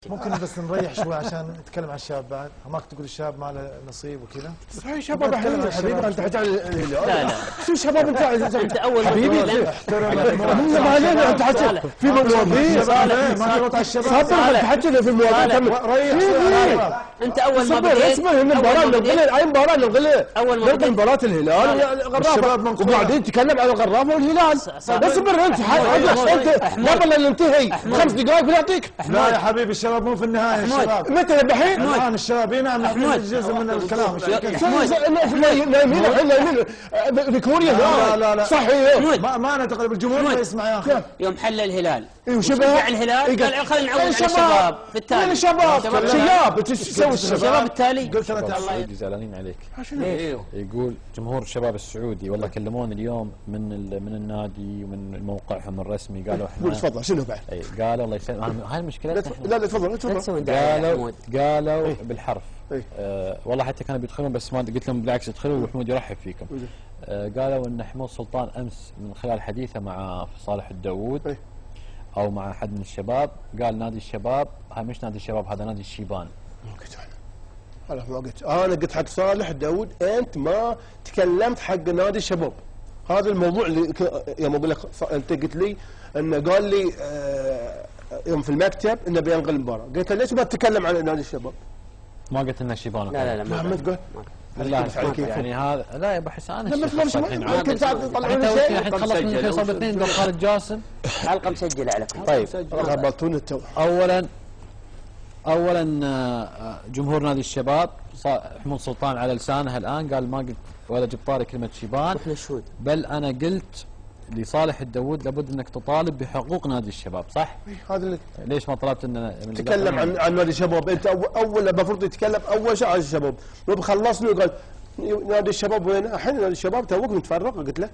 ممكن بس نريح شوي عشان نتكلم عن الشباب بعد. هماك تقول الشباب ما له نصيب وكذا. صحيح شباب احنا حبيبي انت حكي عن الهلال. لا شو شباب انت اول ما حبيبي احترم ما علينا انت حكي في مواضيع ما تغلط على الشباب. صبر انت حكي في مواضيع ريح. انت اول ما بديت اسمه المباراه اي مباراه نقول اول ما بديت مباراه الهلال الغرافه وبعدين تكلم عن الغرافه والهلال. اصبر انت قبل ان ننتهي 5 دقائق بنعطيك. لا يا حبيبي الشباب مو في النهايه. الشباب متى الحين؟ الان الشباب نعم جزء من الكلام. نايمين الحين في كوريا. لا صحيح ما نتقبل الجمهور ما يسمع يا اخي. يوم حل الهلال وشباب الهلال قال خلينا نعود على الشباب في التالي. شباب تسوي الشباب التالي. قلت لك السعودي زعلانين عليك. يقول جمهور الشباب السعودي والله كلموني اليوم من النادي ومن موقعهم الرسمي قالوا احنا تفضل شنو بعد؟ قالوا الله يسلمك هاي المشكله. لا تفضل قالوا بالحرف. والله حتى كانوا بيدخلون بس ما قلت لهم بالعكس ادخلوا وحمود يرحب فيكم. قالوا ان حمود سلطان امس من خلال حديثه مع صالح الداوود او مع احد من الشباب قال نادي الشباب هاي مش نادي الشباب هذا نادي الشيبان. انا ما قلت انا قلت حق صالح داوود انت ما تكلمت حق نادي الشباب. هذا الموضوع اللي يوم اقول لك انت قلت لي انه قال لي يوم في المكتب انه بينقل المباراه. قلت له ليش ما تتكلم عن نادي الشباب؟ ما قلت لنا شيبان. لا ما تقول لا يعني هذا لا يا ابو حسان انا ممكن تطلعون شيء الحين خلص من فيصل الاثنين قال خالد جاسم حلقه مسجله على فكره. طيب غبطون التو. اولا جمهور نادي الشباب حمود سلطان على لسانه الان قال ما قلت ولا جبت طاري كلمه شيبان بل انا قلت لصالح الداوود لابد انك تطالب بحقوق نادي الشباب صح؟ هذا اللي ليش ما طلبت ان تكلم عن نادي الشباب. انت اول المفروض يتكلم اول شيء عن الشباب. لو خلصني وقال نادي الشباب وين؟ الحين نادي الشباب توك متفرق قلت له